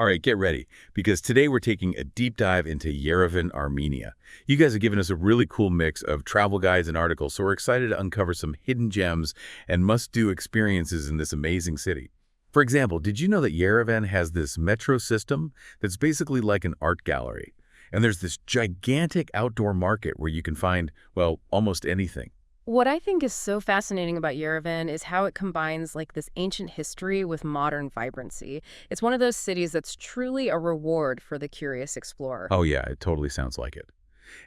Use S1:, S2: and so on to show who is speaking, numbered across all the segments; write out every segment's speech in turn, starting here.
S1: All right, get ready, because today we're taking a deep dive into Yerevan, Armenia. You guys have given us a really cool mix of travel guides and articles, so we're excited to uncover some hidden gems and must-do experiences in this amazing city. For example, did you know that Yerevan has this metro system that's basically like an art gallery? And there's this gigantic outdoor market where you can find, well, almost anything.
S2: What I think is so fascinating about Yerevan is how it combines this ancient history with modern vibrancy. It's one of those cities that's truly a reward for the curious explorer.
S1: Oh yeah, it totally sounds like it.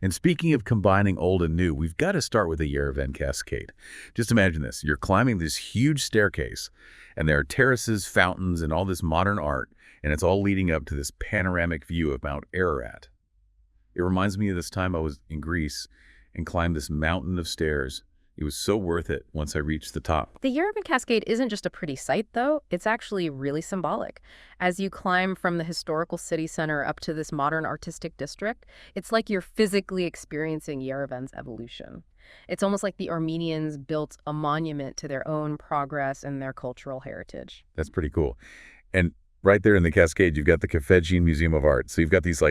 S1: And speaking of combining old and new, we've got to start with the Yerevan Cascade. Just imagine this. You're climbing this huge staircase, and there are terraces, fountains, and all this modern art, and it's all leading up to this panoramic view of Mount Ararat. It reminds me of this time I was in Greece and climbed this mountain of stairs. It was so worth it once I reached the top.
S2: The Yerevan Cascade isn't just a pretty sight, though. It's actually really symbolic. As you climb from the historical city center up to this modern artistic district, it's like you're physically experiencing Yerevan's evolution. It's almost like the Armenians built a monument to their own progress and their cultural heritage.
S1: That's pretty cool. And right there in the Cascade, you've got the Kafedjian Museum of Art. So you've got these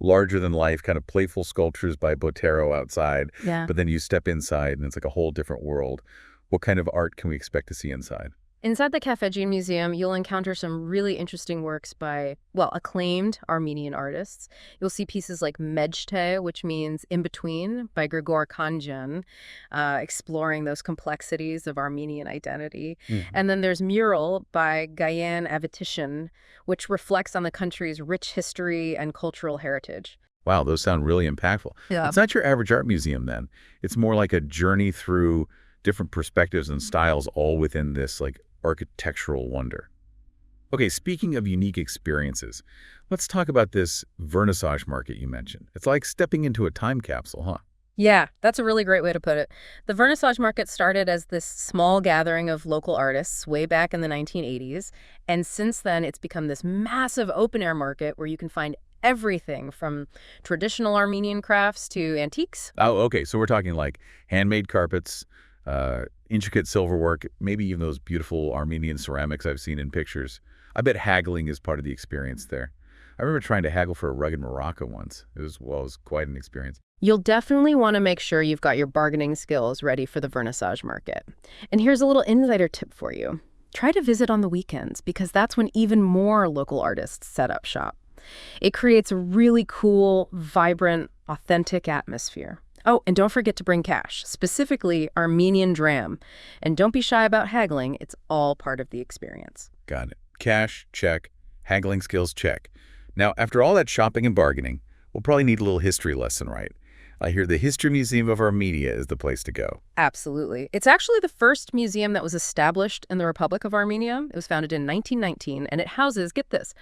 S1: larger-than-life kind of playful sculptures by Botero outside.
S2: Yeah.
S1: But then you step inside, and it's like a whole different world. What kind of art can we expect to see inside?
S2: Inside the Kafedjian Museum, you'll encounter some really interesting works by, well, acclaimed Armenian artists. You'll see pieces like Mejte, which means in between, by Grigor Khanjan, exploring those complexities of Armenian identity. And then there's Mural by Gayan Avitishin, which reflects on the country's rich history and cultural heritage.
S1: Wow, those sound really impactful.
S2: Yeah.
S1: It's not your average art museum, then. It's more like a journey through different perspectives and styles, all within this architectural wonder. Okay, speaking of unique experiences, let's talk about this vernissage market you mentioned. It's like stepping into a time capsule, huh?
S2: Yeah, that's a really great way to put it. The vernissage market started as this small gathering of local artists way back in the 1980s, and since then it's become this massive open-air market where you can find everything from traditional Armenian crafts to antiques.
S1: Oh, okay, so we're talking like handmade carpets, intricate silverwork, maybe even those beautiful Armenian ceramics I've seen in pictures. I bet haggling is part of the experience there. I remember trying to haggle for a rug in Morocco once. It was quite an experience.
S2: You'll definitely want to make sure you've got your bargaining skills ready for the vernissage market. And here's a little insider tip for you. Try to visit on the weekends, because that's when even more local artists set up shop. It creates a really cool, vibrant, authentic atmosphere. Oh, and don't forget to bring cash, specifically Armenian dram. And don't be shy about haggling. It's all part of the experience.
S1: Got it. Cash, check. Haggling skills, check. Now, after all that shopping and bargaining, we'll probably need a little history lesson, right? I hear the History Museum of Armenia is the place to go.
S2: Absolutely. It's actually the first museum that was established in the Republic of Armenia. It was founded in 1919, and it houses, get this,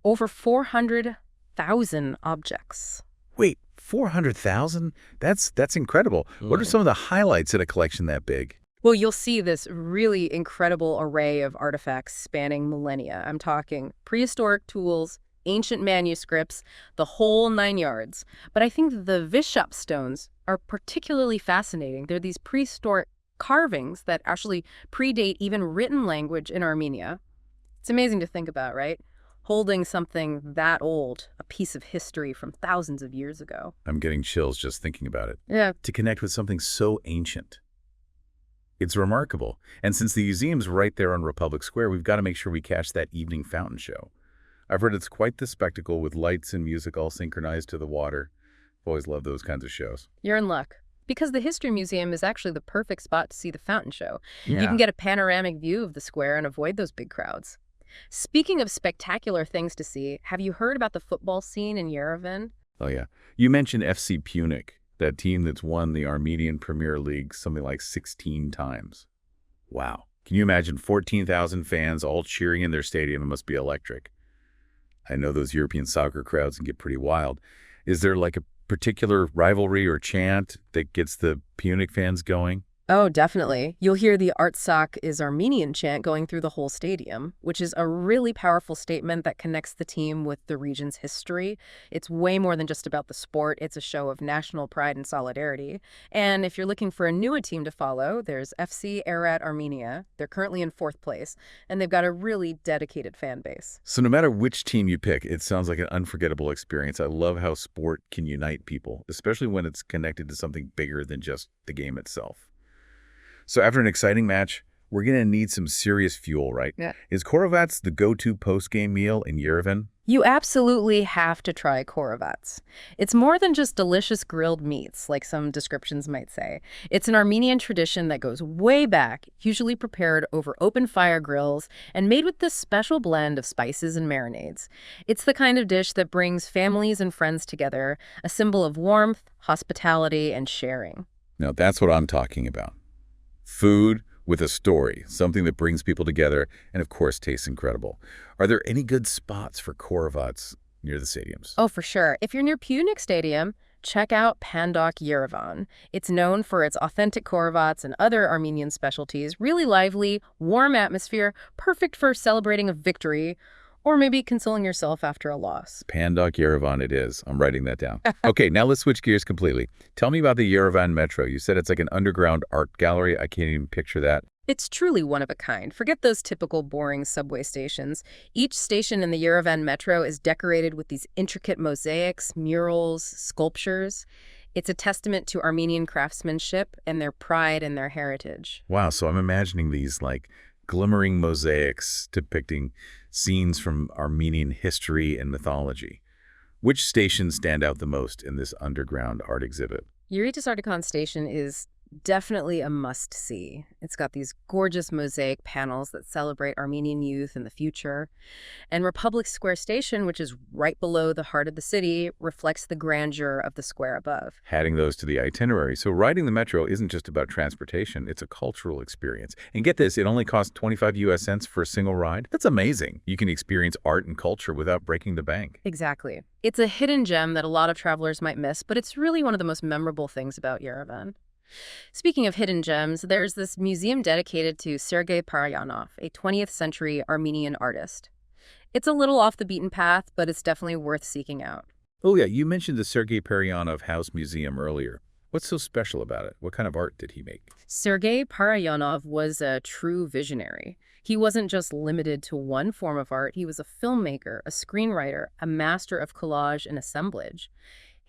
S2: over 400,000 objects.
S1: Wait, 400,000? That's incredible. What are some of the highlights in a collection that big?
S2: Well, you'll see this really incredible array of artifacts spanning millennia. I'm talking prehistoric tools, ancient manuscripts, the whole 9 yards. But I think the Vishap stones are particularly fascinating. They're these prehistoric carvings that actually predate even written language in Armenia. It's amazing to think about, right? Holding something that old, a piece of history from thousands of years ago.
S1: I'm getting chills just thinking about it.
S2: Yeah.
S1: To connect with something so ancient. It's remarkable. And since the museum's right there on Republic Square, we've got to make sure we catch that evening fountain show. I've heard it's quite the spectacle with lights and music all synchronized to the water. I've always loved those kinds of shows.
S2: You're in luck. Because the History Museum is actually the perfect spot to see the fountain show.
S1: Yeah.
S2: You can get a panoramic view of the square and avoid those big crowds. Speaking of spectacular things to see, have you heard about the football scene in Yerevan?
S1: Oh, yeah. You mentioned FC Punic, that team that's won the Armenian Premier League something like 16 times. Wow. Can you imagine 14,000 fans all cheering in their stadium? It must be electric. I know those European soccer crowds can get pretty wild. Is there a particular rivalry or chant that gets the Punic fans going?
S2: Oh, definitely. You'll hear the Artsakh is Armenian chant going through the whole stadium, which is a really powerful statement that connects the team with the region's history. It's way more than just about the sport. It's a show of national pride and solidarity. And if you're looking for a newer team to follow, there's FC Ararat Armenia. They're currently in fourth place, and they've got a really dedicated fan base.
S1: So no matter which team you pick, it sounds like an unforgettable experience. I love how sport can unite people, especially when it's connected to something bigger than just the game itself. So after an exciting match, we're going to need some serious fuel, right?
S2: Yeah.
S1: Is Korovats the go-to post-game meal in Yerevan?
S2: You absolutely have to try korovats. It's more than just delicious grilled meats, like some descriptions might say. It's an Armenian tradition that goes way back, usually prepared over open fire grills and made with this special blend of spices and marinades. It's the kind of dish that brings families and friends together, a symbol of warmth, hospitality, and sharing.
S1: Now, that's what I'm talking about. Food with a story, something that brings people together and, of course, tastes incredible. Are there any good spots for Korovats near the stadiums?
S2: Oh, for sure. If you're near Punic Stadium, check out Pandok Yerevan. It's known for its authentic korovats and other Armenian specialties. Really lively, warm atmosphere, perfect for celebrating a victory or maybe consoling yourself after a loss.
S1: Pandok Yerevan it is. I'm writing that down. Okay, now let's switch gears completely. Tell me about the Yerevan Metro. You said it's like an underground art gallery. I can't even picture that.
S2: It's truly one of a kind. Forget those typical boring subway stations. Each station in the Yerevan Metro is decorated with these intricate mosaics, murals, sculptures. It's a testament to Armenian craftsmanship and their pride and their heritage.
S1: Wow, so I'm imagining these like glimmering mosaics depicting scenes from Armenian history and mythology. Which stations stand out the most in this underground art exhibit?
S2: Eurytus Artikon Station is definitely a must-see. It's got these gorgeous mosaic panels that celebrate Armenian youth and the future. And Republic Square Station, which is right below the heart of the city, reflects the grandeur of the square above.
S1: Adding those to the itinerary. So riding the metro isn't just about transportation, it's a cultural experience. And get this, it only costs 25 US cents for a single ride. That's amazing. You can experience art and culture without breaking the bank.
S2: Exactly. It's a hidden gem that a lot of travelers might miss, but it's really one of the most memorable things about Yerevan. Speaking of hidden gems, there's this museum dedicated to Sergei Parayanov, a 20th century Armenian artist. It's a little off the beaten path, but it's definitely worth seeking out.
S1: Oh yeah, you mentioned the Sergei Parayanov House Museum earlier. What's so special about it? What kind of art did he make?
S2: Sergei Parayanov was a true visionary. He wasn't just limited to one form of art. He was a filmmaker, a screenwriter, a master of collage and assemblage.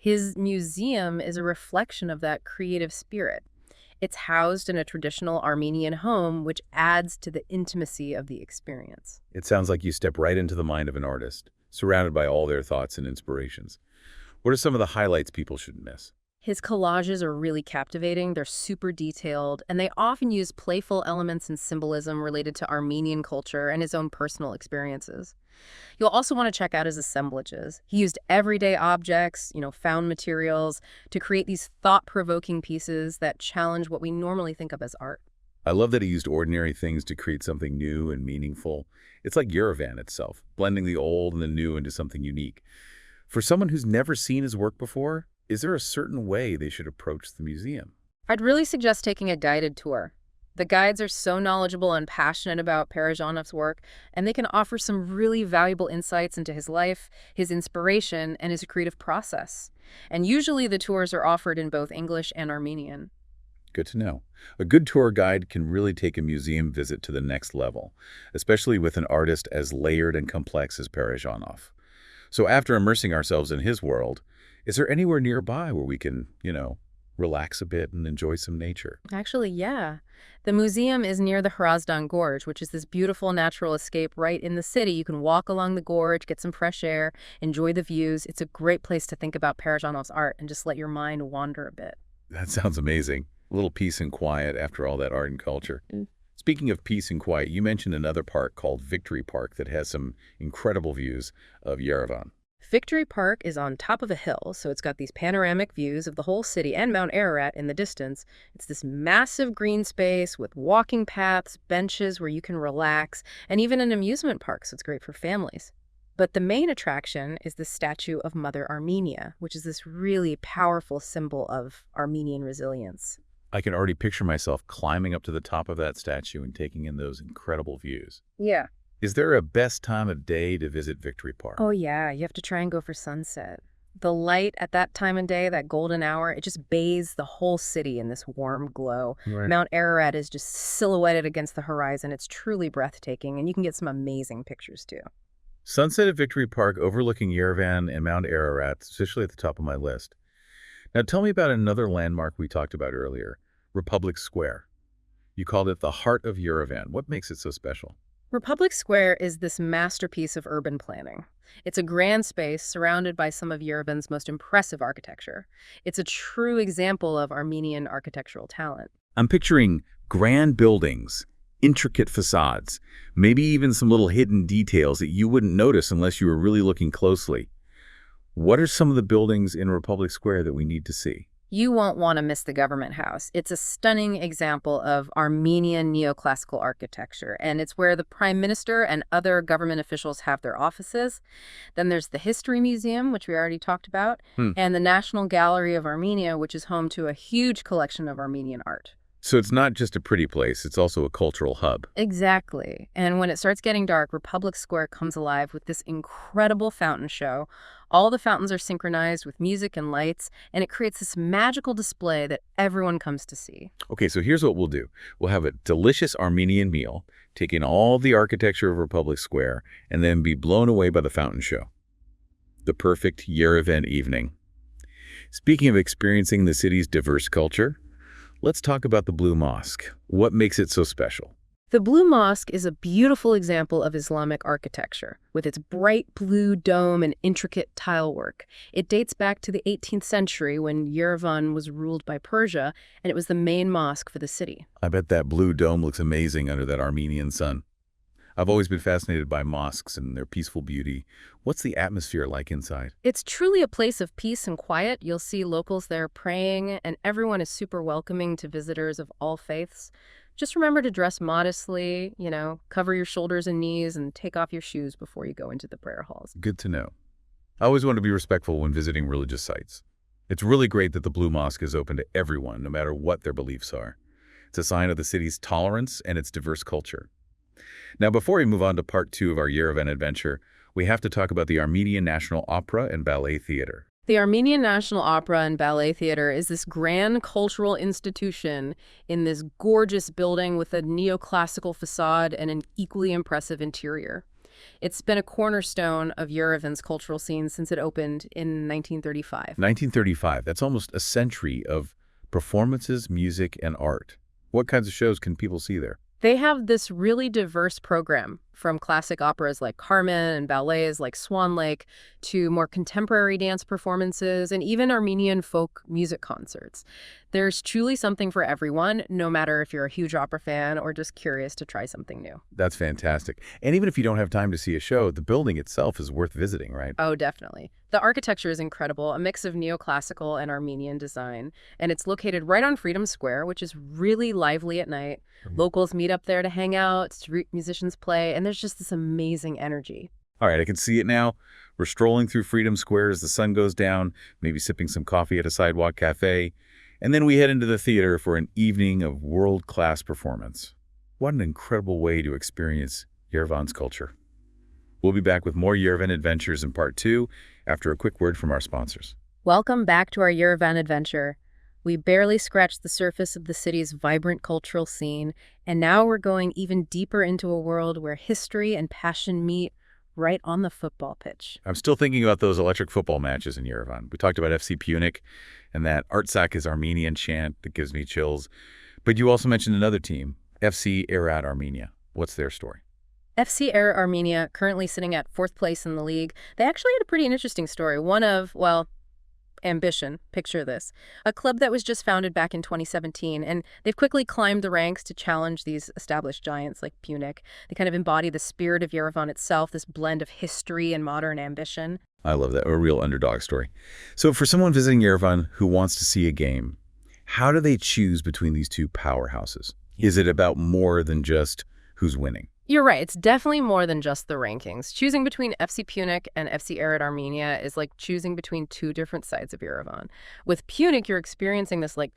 S2: His museum is a reflection of that creative spirit. It's housed in a traditional Armenian home, which adds to the intimacy of the experience.
S1: It sounds like you step right into the mind of an artist, surrounded by all their thoughts and inspirations. What are some of the highlights people shouldn't miss?
S2: His collages are really captivating, they're super detailed, and they often use playful elements and symbolism related to Armenian culture and his own personal experiences. You'll also want to check out his assemblages. He used everyday objects, found materials, to create these thought-provoking pieces that challenge what we normally think of as art.
S1: I love that he used ordinary things to create something new and meaningful. It's like Yerevan itself, blending the old and the new into something unique. For someone who's never seen his work before, is there a certain way they should approach the museum?
S2: I'd really suggest taking a guided tour. The guides are so knowledgeable and passionate about Parajanov's work, and they can offer some really valuable insights into his life, his inspiration, and his creative process. And usually the tours are offered in both English and Armenian.
S1: Good to know. A good tour guide can really take a museum visit to the next level, especially with an artist as layered and complex as Parajanov. So after immersing ourselves in his world, is there anywhere nearby where we can, relax a bit and enjoy some nature?
S2: Actually, yeah. The museum is near the Hrazdan Gorge, which is this beautiful natural escape right in the city. You can walk along the gorge, get some fresh air, enjoy the views. It's a great place to think about Parajanov's art and just let your mind wander a bit.
S1: That sounds amazing. A little peace and quiet after all that art and culture. Speaking of peace and quiet, you mentioned another park called Victory Park that has some incredible views of Yerevan.
S2: Victory Park is on top of a hill, so it's got these panoramic views of the whole city and Mount Ararat in the distance. It's this massive green space with walking paths, benches where you can relax, and even an amusement park, so it's great for families. But the main attraction is the statue of Mother Armenia, which is this really powerful symbol of Armenian resilience.
S1: I can already picture myself climbing up to the top of that statue and taking in those incredible views.
S2: Yeah.
S1: Is there a best time of day to visit Victory Park?
S2: Oh, yeah, you have to try and go for sunset. The light at that time of day, that golden hour, it just bathes the whole city in this warm glow.
S1: Right.
S2: Mount Ararat is just silhouetted against the horizon. It's truly breathtaking, and you can get some amazing pictures too.
S1: Sunset at Victory Park overlooking Yerevan and Mount Ararat, is officially at the top of my list. Now tell me about another landmark we talked about earlier, Republic Square. You called it the heart of Yerevan. What makes it so special?
S2: Republic Square is this masterpiece of urban planning. It's a grand space surrounded by some of Yerevan's most impressive architecture. It's a true example of Armenian architectural talent.
S1: I'm picturing grand buildings, intricate facades, maybe even some little hidden details that you wouldn't notice unless you were really looking closely. What are some of the buildings in Republic Square that we need to see?
S2: You won't want to miss the government house. It's a stunning example of Armenian neoclassical architecture, and it's where the prime minister and other government officials have their offices. Then there's the History Museum, which we already talked about, and the National Gallery of Armenia, which is home to a huge collection of Armenian art.
S1: So it's not just a pretty place, it's also a cultural hub.
S2: Exactly. And when it starts getting dark, Republic Square comes alive with this incredible fountain show. All the fountains are synchronized with music and lights, and it creates this magical display that everyone comes to see.
S1: Okay, so here's what we'll do. We'll have a delicious Armenian meal, take in all the architecture of Republic Square, and then be blown away by the fountain show. The perfect Yerevan evening. Speaking of experiencing the city's diverse culture, let's talk about the Blue Mosque. What makes it so special?
S2: The Blue Mosque is a beautiful example of Islamic architecture, with its bright blue dome and intricate tile work. It dates back to the 18th century when Yerevan was ruled by Persia, and it was the main mosque for the city.
S1: I bet that blue dome looks amazing under that Armenian sun. I've always been fascinated by mosques and their peaceful beauty. What's the atmosphere like inside?
S2: It's truly a place of peace and quiet. You'll see locals there praying, and everyone is super welcoming to visitors of all faiths. Just remember to dress modestly, cover your shoulders and knees, and take off your shoes before you go into the prayer halls.
S1: Good to know. I always want to be respectful when visiting religious sites. It's really great that the Blue Mosque is open to everyone, no matter what their beliefs are. It's a sign of the city's tolerance and its diverse culture. Now, before we move on to part 2 of our Yerevan adventure, we have to talk about the Armenian National Opera and Ballet Theater.
S2: The Armenian National Opera and Ballet Theater is this grand cultural institution in this gorgeous building with a neoclassical facade and an equally impressive interior. It's been a cornerstone of Yerevan's cultural scene since it opened in 1935.
S1: 1935, that's almost a century of performances, music, and art. What kinds of shows can people see there?
S2: They have this really diverse program, from classic operas like Carmen and ballets like Swan Lake to more contemporary dance performances and even Armenian folk music concerts. There's truly something for everyone, no matter if you're a huge opera fan or just curious to try something new.
S1: That's fantastic. And even if you don't have time to see a show, the building itself is worth visiting, right?
S2: Oh, definitely. The architecture is incredible, a mix of neoclassical and Armenian design. And it's located right on Freedom Square, which is really lively at night. Locals meet up there to hang out, street musicians play, and there's just this amazing energy.
S1: All right, I can see it now. We're strolling through Freedom Square as the sun goes down, maybe sipping some coffee at a sidewalk cafe, and then we head into the theater for an evening of world-class performance. What an incredible way to experience Yerevan's culture. We'll be back with more Yerevan adventures in part 2 after a quick word from our sponsors.
S2: Welcome back to our Yerevan adventure. We barely scratched the surface of the city's vibrant cultural scene, and now we're going even deeper into a world where history and passion meet right on the football pitch.
S1: I'm still thinking about those electric football matches in Yerevan. We talked about FC Punic and that Artsak is Armenian chant that gives me chills. But you also mentioned another team, FC Ararat Armenia. What's their story?
S2: FC Ararat Armenia, currently sitting at 4th place in the league, they actually had a pretty interesting story. One of, ambition. Picture this. A club that was just founded back in 2017, and they've quickly climbed the ranks to challenge these established giants like Punic. They kind of embody the spirit of Yerevan itself, this blend of history and modern ambition.
S1: I love that. A real underdog story. So for someone visiting Yerevan who wants to see a game, how do they choose between these two powerhouses? Is it about more than just who's winning?
S2: You're right. It's definitely more than just the rankings. Choosing between FC Punic and FC Arid Armenia is like choosing between two different sides of Yerevan. With Punic, you're experiencing this like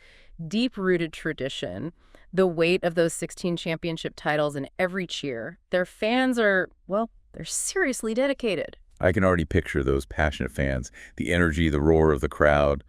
S2: deep-rooted tradition, the weight of those 16 championship titles in every cheer. Their fans are, well, they're seriously dedicated.
S1: I can already picture those passionate fans, the energy, the roar of the crowd.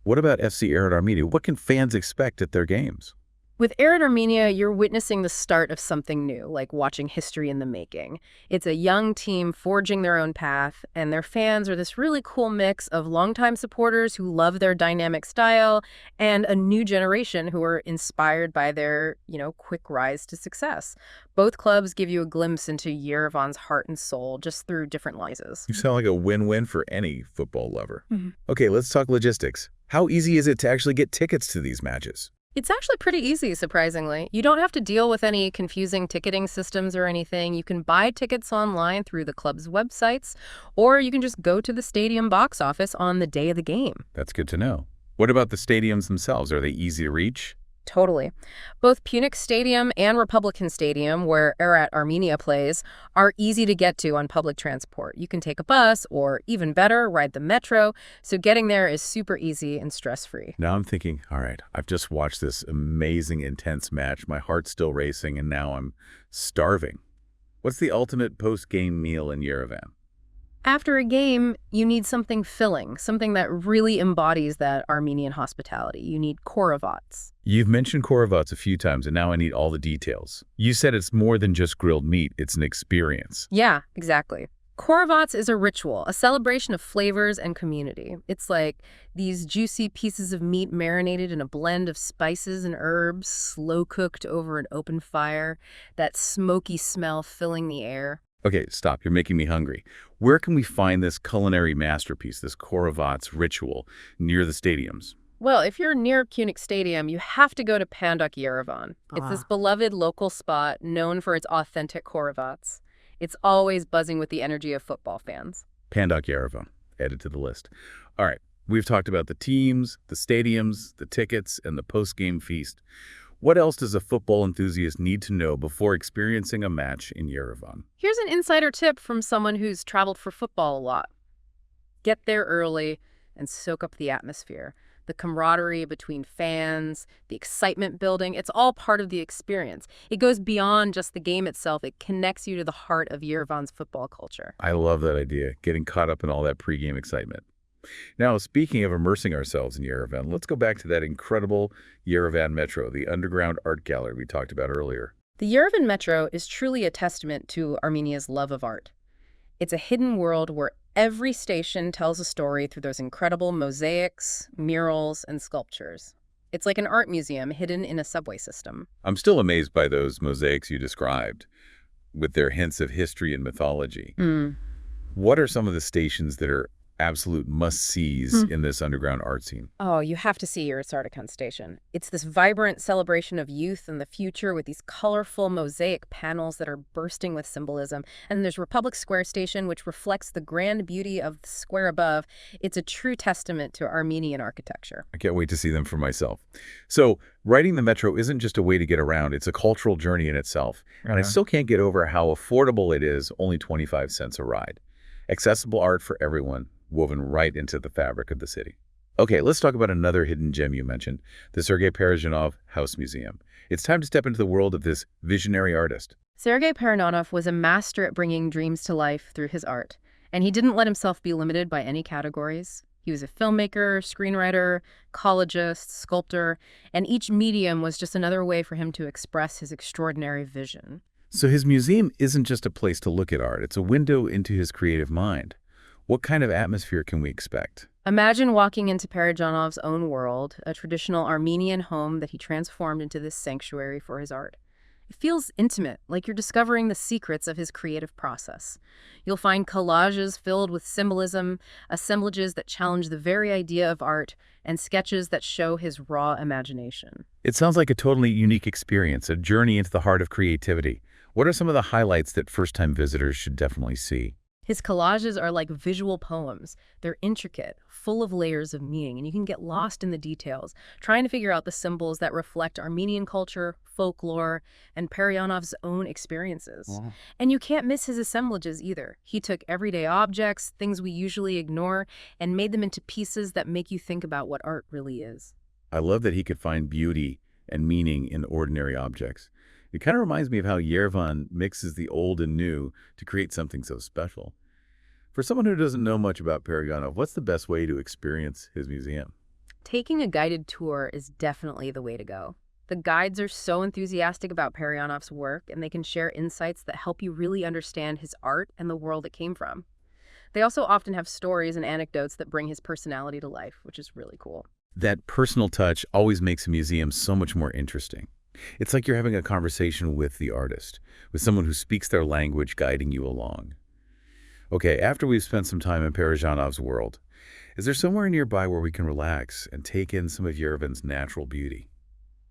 S1: What about FC Arid Armenia? What can fans expect at their games?
S2: With Arid Armenia, you're witnessing the start of something new, like watching history in the making. It's a young team forging their own path, and their fans are this really cool mix of longtime supporters who love their dynamic style and a new generation who are inspired by their, quick rise to success. Both clubs give you a glimpse into Yerevan's heart and soul just through different lenses.
S1: You sound like a win-win for any football lover. Okay, let's talk logistics. How easy is it to actually get tickets to these matches?
S2: It's actually pretty easy, surprisingly. You don't have to deal with any confusing ticketing systems or anything. You can buy tickets online through the club's websites, or you can just go to the stadium box office on the day of the game.
S1: That's good to know. What about the stadiums themselves? Are they easy to reach?
S2: Totally. Both Punic Stadium and Republican Stadium, where Arat Armenia plays, are easy to get to on public transport. You can take a bus or, even better, ride the metro, so getting there is super easy and stress-free.
S1: Now I'm thinking, all right, I've just watched this amazing, intense match. My heart's still racing, and now I'm starving. What's the ultimate post-game meal in Yerevan?
S2: After a game, you need something filling, something that really embodies that Armenian hospitality. You need korovats.
S1: You've mentioned korovats a few times, and now I need all the details. You said it's more than just grilled meat. It's an experience.
S2: Yeah, exactly. Korovats is a ritual, a celebration of flavors and community. It's like these juicy pieces of meat marinated in a blend of spices and herbs, slow-cooked over an open fire, that smoky smell filling the air.
S1: Okay, stop. You're making me hungry. Where can we find this culinary masterpiece, this korovats ritual, near the stadiums?
S2: Well, if you're near Punic Stadium, you have to go to Pandak Yerevan. It's this beloved local spot known for its authentic korovats. It's always buzzing with the energy of football fans.
S1: Pandak Yerevan, added to the list. All right, we've talked about the teams, the stadiums, the tickets, and the post-game feast. What else does a football enthusiast need to know before experiencing a match in Yerevan?
S2: Here's an insider tip from someone who's traveled for football a lot. Get there early and soak up the atmosphere. The camaraderie between fans, the excitement building, it's all part of the experience. It goes beyond just the game itself. It connects you to the heart of Yerevan's football culture.
S1: I love that idea, getting caught up in all that pregame excitement. Now, speaking of immersing ourselves in Yerevan, let's go back to that incredible Yerevan Metro, the underground art gallery we talked about earlier.
S2: The Yerevan Metro is truly a testament to Armenia's love of art. It's a hidden world where every station tells a story through those incredible mosaics, murals, and sculptures. It's like an art museum hidden in a subway system.
S1: I'm still amazed by those mosaics you described, with their hints of history and mythology. What are some of the stations that are absolute must-sees in this underground art scene?
S2: Oh, you have to see Yerevan Station. It's this vibrant celebration of youth and the future with these colorful mosaic panels that are bursting with symbolism. And there's Republic Square Station, which reflects the grand beauty of the square above. It's a true testament to Armenian architecture.
S1: I can't wait to see them for myself. So, riding the metro isn't just a way to get around, it's a cultural journey in itself. And I still can't get over how affordable it is, only 25 cents a ride. Accessible art for everyone, woven right into the fabric of the city. Okay, let's talk about another hidden gem you mentioned, the Sergei Parajanov House Museum. It's time to step into the world of this visionary artist.
S2: Sergei Parajanov was a master at bringing dreams to life through his art, and he didn't let himself be limited by any categories. He was a filmmaker, screenwriter, collagist, sculptor, and each medium was just another way for him to express his extraordinary vision.
S1: So his museum isn't just a place to look at art, it's a window into his creative mind. What kind of atmosphere can we expect?
S2: Imagine walking into Parajanov's own world, a traditional Armenian home that he transformed into this sanctuary for his art. It feels intimate, like you're discovering the secrets of his creative process. You'll find collages filled with symbolism, assemblages that challenge the very idea of art, and sketches that show his raw imagination.
S1: It sounds like a totally unique experience, a journey into the heart of creativity. What are some of the highlights that first-time visitors should definitely see?
S2: His collages are like visual poems. They're intricate, full of layers of meaning, and you can get lost in the details, trying to figure out the symbols that reflect Armenian culture, folklore, and Perionov's own experiences.
S1: Wow.
S2: And you can't miss his assemblages either. He took everyday objects, things we usually ignore, and made them into pieces that make you think about what art really is.
S1: I love that he could find beauty and meaning in ordinary objects. It kind of reminds me of how Yerevan mixes the old and new to create something so special. For someone who doesn't know much about Paragonov, what's the best way to experience his museum?
S2: Taking a guided tour is definitely the way to go. The guides are so enthusiastic about Perionov's work, and they can share insights that help you really understand his art and the world it came from. They also often have stories and anecdotes that bring his personality to life, which is really cool.
S1: That personal touch always makes a museum so much more interesting. It's like you're having a conversation with the artist, with someone who speaks their language guiding you along. Okay, after we've spent some time in Parajanov's world, is there somewhere nearby where we can relax and take in some of Yerevan's natural beauty?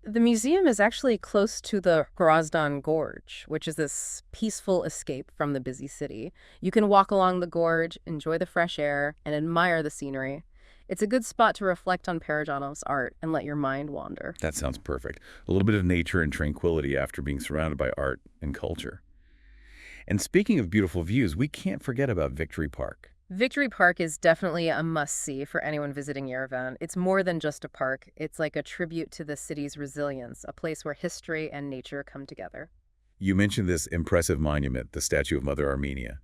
S2: The museum is actually close to the Grozdan Gorge, which is this peaceful escape from the busy city. You can walk along the gorge, enjoy the fresh air, and admire the scenery. It's a good spot to reflect on Parajanov's art and let your mind wander.
S1: That sounds perfect. A little bit of nature and tranquility after being surrounded by art and culture. And speaking of beautiful views, we can't forget about Victory Park.
S2: Victory Park is definitely a must-see for anyone visiting Yerevan. It's more than just a park. It's like a tribute to the city's resilience, a place where history and nature come together.
S1: You mentioned this impressive monument, the statue of Mother Armenia.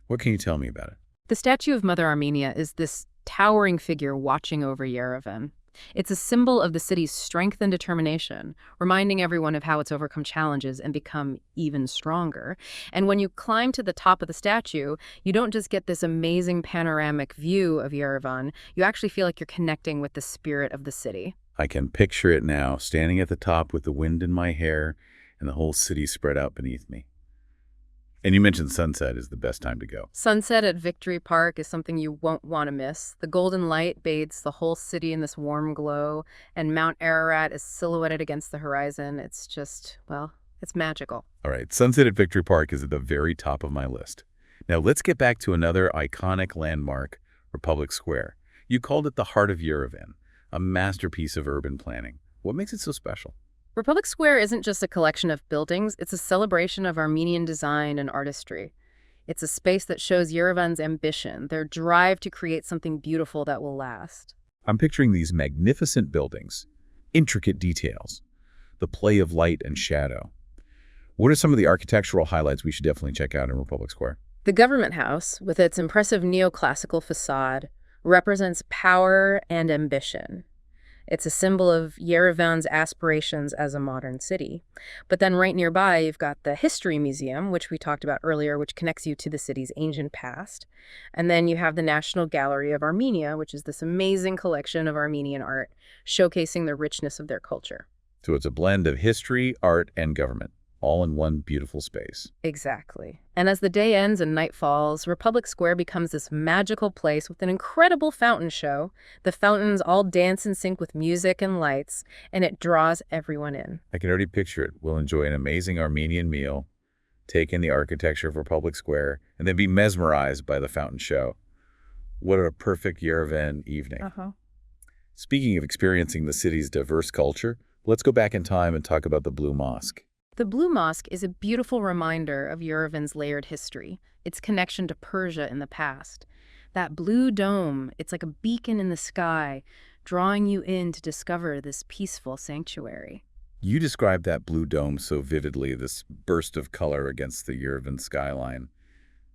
S1: What can you tell me about it?
S2: The statue of Mother Armenia is this towering figure watching over Yerevan. It's a symbol of the city's strength and determination, reminding everyone of how it's overcome challenges and become even stronger. And when you climb to the top of the statue, you don't just get this amazing panoramic view of Yerevan, you actually feel like you're connecting with the spirit of the city.
S1: I can picture it now, standing at the top with the wind in my hair and the whole city spread out beneath me. And you mentioned sunset is the best time to go.
S2: Sunset at Victory Park is something you won't want to miss. The golden light bathes the whole city in this warm glow, and Mount Ararat is silhouetted against the horizon. It's just, well, it's magical.
S1: All right, sunset at Victory Park is at the very top of my list. Now let's get back to another iconic landmark, Republic Square. You called it the heart of Yerevan, a masterpiece of urban planning. What makes it so special?
S2: Republic Square isn't just a collection of buildings, it's a celebration of Armenian design and artistry. It's a space that shows Yerevan's ambition, their drive to create something beautiful that will last.
S1: I'm picturing these magnificent buildings, intricate details, the play of light and shadow. What are some of the architectural highlights we should definitely check out in Republic Square?
S2: The Government House, with its impressive neoclassical facade, represents power and ambition. It's a symbol of Yerevan's aspirations as a modern city. But then right nearby, you've got the History Museum, which we talked about earlier, which connects you to the city's ancient past. And then you have the National Gallery of Armenia, which is this amazing collection of Armenian art, showcasing the richness of their culture.
S1: So it's a blend of history, art, and government, all in one beautiful space.
S2: Exactly. And as the day ends and night falls, Republic Square becomes this magical place with an incredible fountain show. The fountains all dance in sync with music and lights, and it draws everyone in.
S1: I can already picture it. We'll enjoy an amazing Armenian meal, take in the architecture of Republic Square, and then be mesmerized by the fountain show. What a perfect Yerevan evening. Speaking of experiencing the city's diverse culture, let's go back in time and talk about the Blue Mosque.
S2: The Blue Mosque is a beautiful reminder of Yerevan's layered history, its connection to Persia in the past. That blue dome, it's like a beacon in the sky, drawing you in to discover this peaceful sanctuary.
S1: You described that blue dome so vividly, this burst of color against the Yerevan skyline.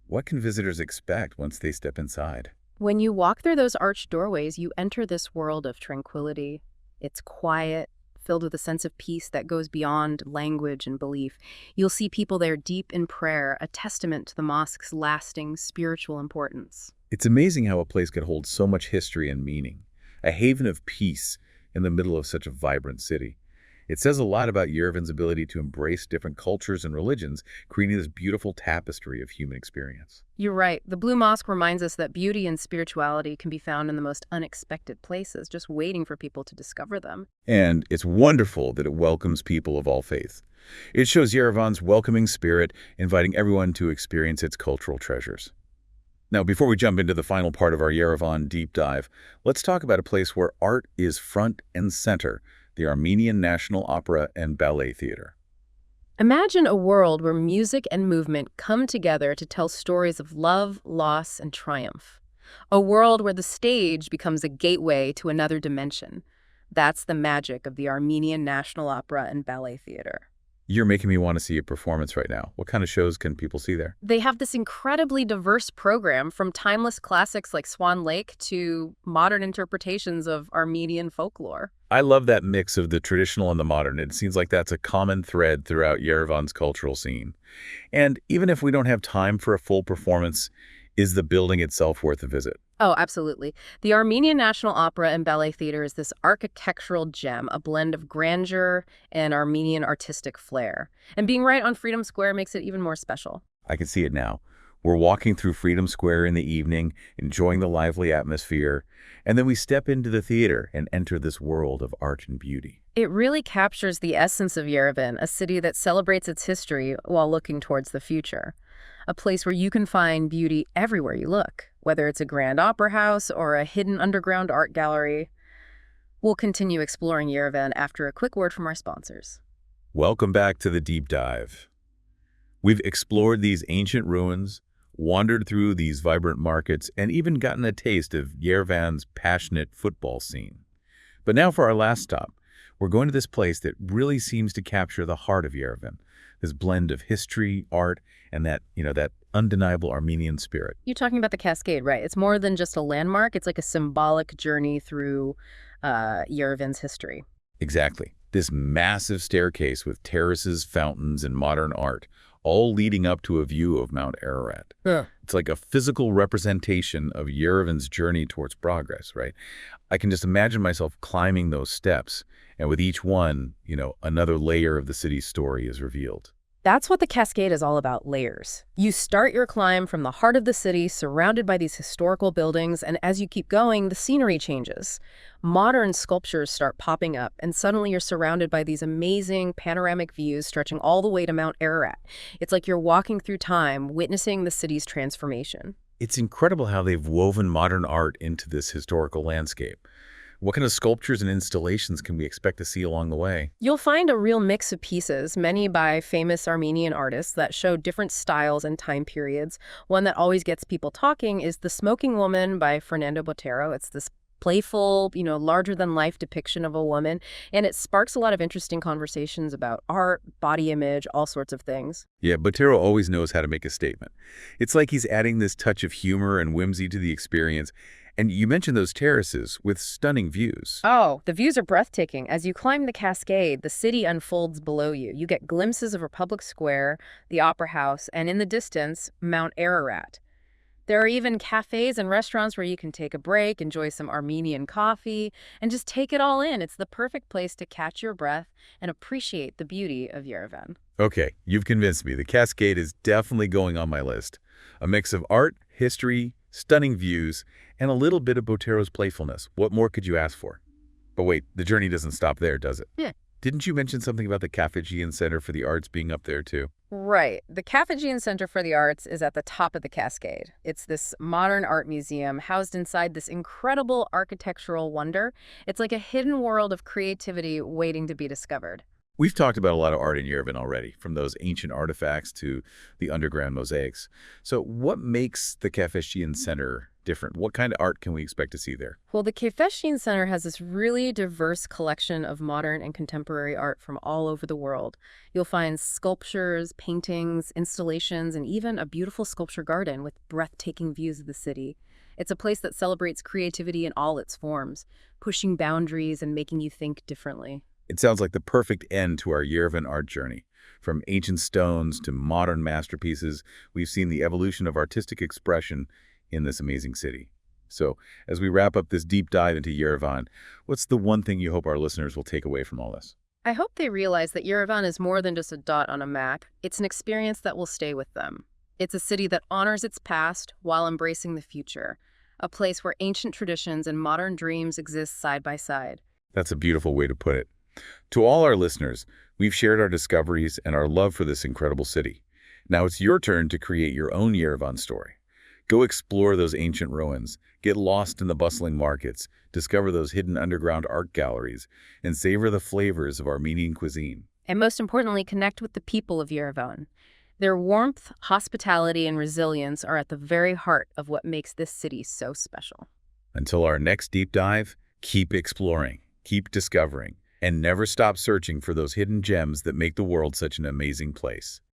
S1: What can visitors expect once they step inside?
S2: When you walk through those arched doorways, you enter this world of tranquility. It's quiet, filled with a sense of peace that goes beyond language and belief. You'll see people there deep in prayer, a testament to the mosque's lasting spiritual importance.
S1: It's amazing how a place could hold so much history and meaning, a haven of peace in the middle of such a vibrant city. It says a lot about Yerevan's ability to embrace different cultures and religions, creating this beautiful tapestry of human experience.
S2: You're right. The Blue Mosque reminds us that beauty and spirituality can be found in the most unexpected places, just waiting for people to discover them.
S1: And it's wonderful that it welcomes people of all faiths. It shows Yerevan's welcoming spirit, inviting everyone to experience its cultural treasures. Now, before we jump into the final part of our Yerevan deep dive, let's talk about a place where art is front and center, the Armenian National Opera and Ballet Theater.
S2: Imagine a world where music and movement come together to tell stories of love, loss, and triumph. A world where the stage becomes a gateway to another dimension. That's the magic of the Armenian National Opera and Ballet Theater.
S1: You're making me want to see a performance right now. What kind of shows can people see there?
S2: They have this incredibly diverse program, from timeless classics like Swan Lake to modern interpretations of Armenian folklore.
S1: I love that mix of the traditional and the modern. It seems like that's a common thread throughout Yerevan's cultural scene. And even if we don't have time for a full performance, is the building itself worth a visit?
S2: Oh, absolutely. The Armenian National Opera and Ballet Theater is this architectural gem, a blend of grandeur and Armenian artistic flair. And being right on Freedom Square makes it even more special.
S1: I can see it now. We're walking through Freedom Square in the evening, enjoying the lively atmosphere, and then we step into the theater and enter this world of art and beauty.
S2: It really captures the essence of Yerevan, a city that celebrates its history while looking towards the future. A place where you can find beauty everywhere you look, whether it's a grand opera house or a hidden underground art gallery. We'll continue exploring Yerevan after a quick word from our sponsors.
S1: Welcome back to the deep dive. We've explored these ancient ruins, wandered through these vibrant markets, and even gotten a taste of Yerevan's passionate football scene. But now for our last stop, we're going to this place that really seems to capture the heart of Yerevan, this blend of history, art, and that undeniable Armenian spirit.
S2: You're talking about the Cascade, right? It's more than just a landmark. It's like a symbolic journey through Yerevan's history.
S1: Exactly. This massive staircase with terraces, fountains, and modern art, all leading up to a view of Mount Ararat.
S2: Yeah.
S1: It's like a physical representation of Yerevan's journey towards progress, right? I can just imagine myself climbing those steps, and with each one, another layer of the city's story is revealed.
S2: That's what the Cascade is all about, layers. You start your climb from the heart of the city, surrounded by these historical buildings, and as you keep going, the scenery changes. Modern sculptures start popping up, and suddenly you're surrounded by these amazing panoramic views stretching all the way to Mount Ararat. It's like you're walking through time, witnessing the city's transformation.
S1: It's incredible how they've woven modern art into this historical landscape. What kind of sculptures and installations can we expect to see along the way?
S2: You'll find a real mix of pieces, many by famous Armenian artists that show different styles and time periods. One that always gets people talking is The Smoking Woman by Fernando Botero. It's this playful, larger-than-life depiction of a woman, and it sparks a lot of interesting conversations about art, body image, all sorts of things.
S1: Yeah, Botero always knows how to make a statement. It's like he's adding this touch of humor and whimsy to the experience. And you mentioned those terraces with stunning views.
S2: Oh, the views are breathtaking. As you climb the Cascade, the city unfolds below you. You get glimpses of Republic Square, the Opera House, and in the distance, Mount Ararat. There are even cafes and restaurants where you can take a break, enjoy some Armenian coffee, and just take it all in. It's the perfect place to catch your breath and appreciate the beauty of Yerevan.
S1: Okay, you've convinced me. The Cascade is definitely going on my list. A mix of art, history, stunning views, and a little bit of Botero's playfulness. What more could you ask for? But wait, the journey doesn't stop there, does it?
S2: Yeah.
S1: Didn't you mention something about the Cafegian Center for the Arts being up there, too?
S2: Right. The Cafegian Center for the Arts is at the top of the Cascade. It's this modern art museum housed inside this incredible architectural wonder. It's like a hidden world of creativity waiting to be discovered.
S1: We've talked about a lot of art in Yerevan already, from those ancient artifacts to the underground mosaics. So what makes the Cafegian Center different? What kind of art can we expect to see there?
S2: Well, the Cafegian Center has this really diverse collection of modern and contemporary art from all over the world. You'll find sculptures, paintings, installations, and even a beautiful sculpture garden with breathtaking views of the city. It's a place that celebrates creativity in all its forms, pushing boundaries and making you think differently.
S1: It sounds like the perfect end to our Yerevan art journey. From ancient stones to modern masterpieces, we've seen the evolution of artistic expression in this amazing city. So, as we wrap up this deep dive into Yerevan, what's the one thing you hope our listeners will take away from all this?
S2: I hope they realize that Yerevan is more than just a dot on a map. It's an experience that will stay with them. It's a city that honors its past while embracing the future, a place where ancient traditions and modern dreams exist side by side.
S1: That's a beautiful way to put it. To all our listeners, we've shared our discoveries and our love for this incredible city. Now it's your turn to create your own Yerevan story. Go explore those ancient ruins, get lost in the bustling markets, discover those hidden underground art galleries, and savor the flavors of Armenian cuisine.
S2: And most importantly, connect with the people of Yerevan. Their warmth, hospitality, and resilience are at the very heart of what makes this city so special.
S1: Until our next deep dive, keep exploring, keep discovering, and never stop searching for those hidden gems that make the world such an amazing place.